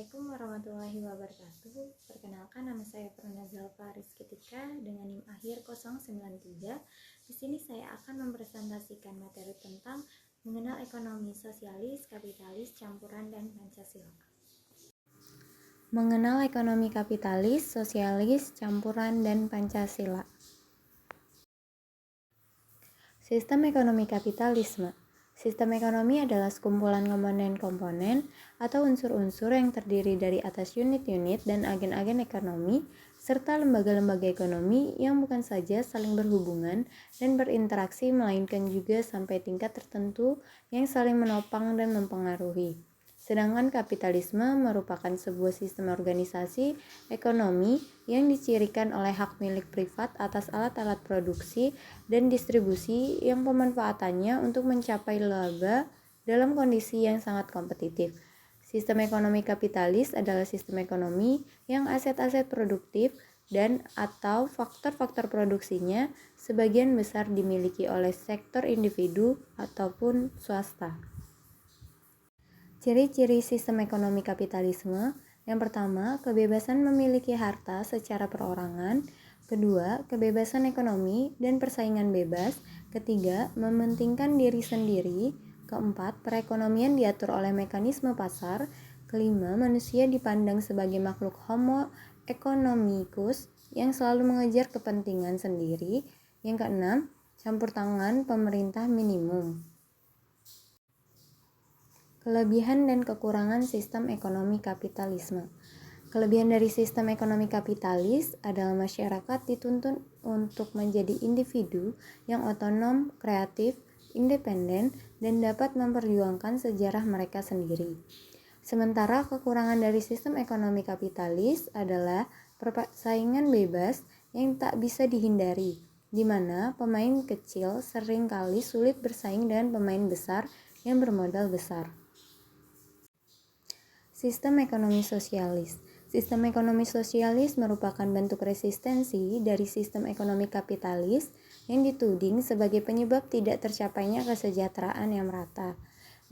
Assalamualaikum warahmatullahi wabarakatuh. Perkenalkan, nama saya Pranazal Faris Ketika dengan NIM akhir 093. Di sini saya akan mempresentasikan materi tentang mengenal ekonomi sosialis, kapitalis, campuran, dan Pancasila. Mengenal ekonomi kapitalis, sosialis, campuran, dan Pancasila. Sistem ekonomi kapitalisme. Sistem ekonomi adalah sekumpulan komponen-komponen atau unsur-unsur yang terdiri dari atas unit-unit dan agen-agen ekonomi, serta lembaga-lembaga ekonomi yang bukan saja saling berhubungan dan berinteraksi, melainkan juga sampai tingkat tertentu yang saling menopang dan mempengaruhi. Sedangkan kapitalisme merupakan sebuah sistem organisasi ekonomi yang dicirikan oleh hak milik privat atas alat-alat produksi dan distribusi yang pemanfaatannya untuk mencapai laba dalam kondisi yang sangat kompetitif. Sistem ekonomi kapitalis adalah sistem ekonomi yang aset-aset produktif dan atau faktor-faktor produksinya sebagian besar dimiliki oleh sektor individu ataupun swasta. Ciri-ciri sistem ekonomi kapitalisme. Yang pertama, kebebasan memiliki harta secara perorangan. Kedua, kebebasan ekonomi dan persaingan bebas. Ketiga, mementingkan diri sendiri. Keempat, perekonomian diatur oleh mekanisme pasar. Kelima, manusia dipandang sebagai makhluk homo economicus yang selalu mengejar kepentingan sendiri. Yang keenam, campur tangan pemerintah minimum. Kelebihan dan kekurangan sistem ekonomi kapitalisme. Kelebihan dari sistem ekonomi kapitalis adalah masyarakat dituntut untuk menjadi individu yang otonom, kreatif, independen, dan dapat memperjuangkan sejarah mereka sendiri. Sementara kekurangan dari sistem ekonomi kapitalis adalah persaingan bebas yang tak bisa dihindari, di mana pemain kecil seringkali sulit bersaing dengan pemain besar yang bermodal besar. Sistem ekonomi sosialis. Sistem ekonomi sosialis merupakan bentuk resistensi dari sistem ekonomi kapitalis yang dituding sebagai penyebab tidak tercapainya kesejahteraan yang merata.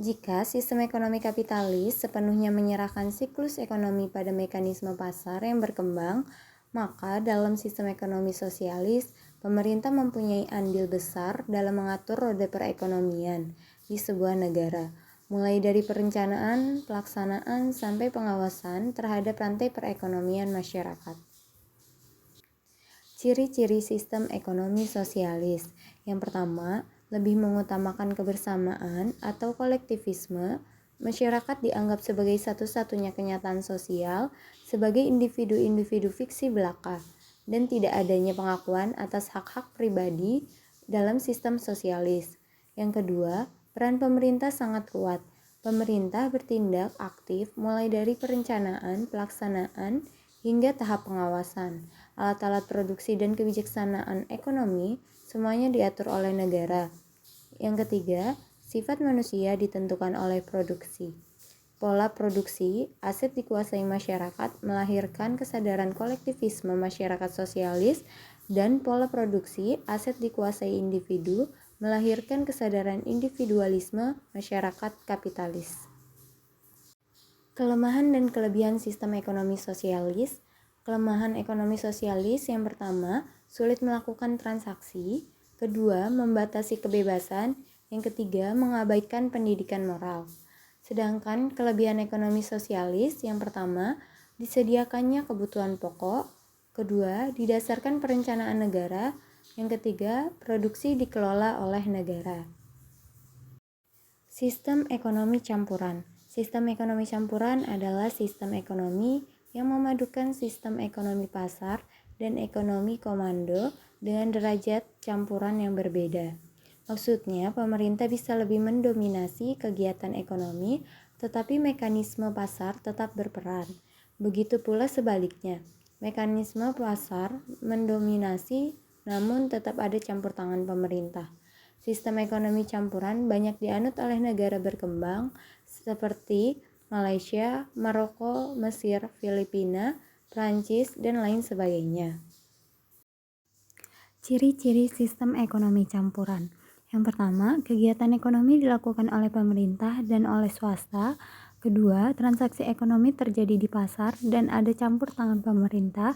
Jika sistem ekonomi kapitalis sepenuhnya menyerahkan siklus ekonomi pada mekanisme pasar yang berkembang, maka dalam sistem ekonomi sosialis, pemerintah mempunyai andil besar dalam mengatur roda perekonomian di sebuah negara, mulai dari perencanaan, pelaksanaan, sampai pengawasan terhadap rantai perekonomian masyarakat. Ciri-ciri sistem ekonomi sosialis. Yang pertama, lebih mengutamakan kebersamaan atau kolektivisme. Masyarakat dianggap sebagai satu-satunya kenyataan sosial sebagai individu-individu fiksi belaka, dan tidak adanya pengakuan atas hak-hak pribadi dalam sistem sosialis. Yang kedua, peran pemerintah sangat kuat. Pemerintah bertindak aktif mulai dari perencanaan, pelaksanaan, hingga tahap pengawasan. Alat-alat produksi dan kebijaksanaan ekonomi semuanya diatur oleh negara. Yang ketiga, sifat manusia ditentukan oleh produksi. Pola produksi, aset dikuasai masyarakat melahirkan kesadaran kolektivisme masyarakat sosialis, dan pola produksi, aset dikuasai individu melahirkan kesadaran individualisme masyarakat kapitalis. Kelemahan dan kelebihan sistem ekonomi sosialis. Kelemahan ekonomi sosialis yang pertama, sulit melakukan transaksi. Kedua, membatasi kebebasan. Yang ketiga, mengabaikan pendidikan moral. Sedangkan kelebihan ekonomi sosialis yang pertama, disediakannya kebutuhan pokok. Kedua, didasarkan perencanaan negara. Yang ketiga, produksi dikelola oleh negara. Sistem ekonomi campuran. Sistem ekonomi campuran adalah sistem ekonomi yang memadukan sistem ekonomi pasar dan ekonomi komando dengan derajat campuran yang berbeda. Maksudnya, pemerintah bisa lebih mendominasi kegiatan ekonomi, tetapi mekanisme pasar tetap berperan. Begitu pula sebaliknya, mekanisme pasar mendominasi namun tetap ada campur tangan pemerintah. Sistem ekonomi campuran banyak dianut oleh negara berkembang seperti Malaysia, Maroko, Mesir, Filipina, Prancis, dan lain sebagainya. Ciri-ciri sistem ekonomi campuran. Yang pertama, kegiatan ekonomi dilakukan oleh pemerintah dan oleh swasta. Kedua, transaksi ekonomi terjadi di pasar dan ada campur tangan pemerintah.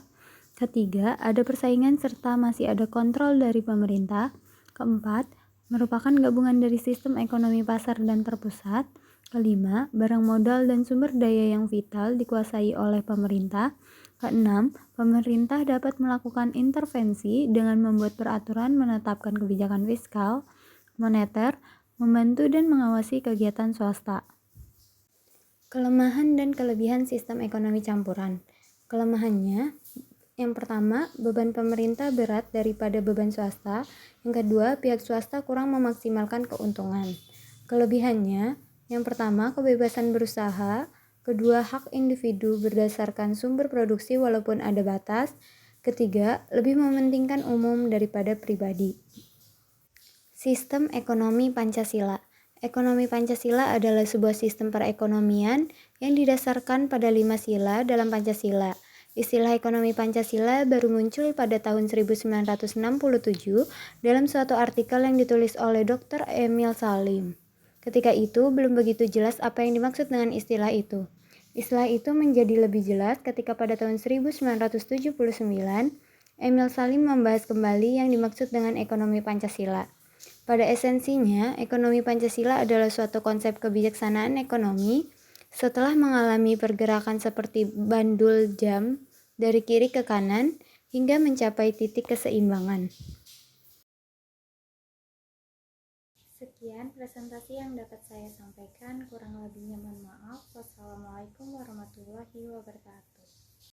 Ketiga, ada persaingan serta masih ada kontrol dari pemerintah. Keempat, merupakan gabungan dari sistem ekonomi pasar dan terpusat. Kelima, barang modal dan sumber daya yang vital dikuasai oleh pemerintah. Keenam, pemerintah dapat melakukan intervensi dengan membuat peraturan, menetapkan kebijakan fiskal, moneter, membantu dan mengawasi kegiatan swasta. Kelemahan dan kelebihan sistem ekonomi campuran. Kelemahannya, yang pertama, beban pemerintah berat daripada beban swasta. Yang kedua, pihak swasta kurang memaksimalkan keuntungan. Kelebihannya, yang pertama, kebebasan berusaha. Kedua, hak individu berdasarkan sumber produksi walaupun ada batas. Ketiga, lebih mementingkan umum daripada pribadi. Sistem ekonomi Pancasila. Ekonomi Pancasila adalah sebuah sistem perekonomian yang didasarkan pada 5 sila dalam Pancasila. Istilah ekonomi Pancasila baru muncul pada tahun 1967 dalam suatu artikel yang ditulis oleh Dr. Emil Salim. Ketika itu belum begitu jelas apa yang dimaksud dengan istilah itu. Istilah itu menjadi lebih jelas ketika pada tahun 1979 Emil Salim membahas kembali yang dimaksud dengan ekonomi Pancasila. Pada esensinya, ekonomi Pancasila adalah suatu konsep kebijaksanaan ekonomi setelah mengalami pergerakan seperti bandul jam dari kiri ke kanan hingga mencapai titik keseimbangan. Sekian presentasi yang dapat saya sampaikan, kurang lebihnya mohon maaf. Wassalamualaikum warahmatullahi wabarakatuh.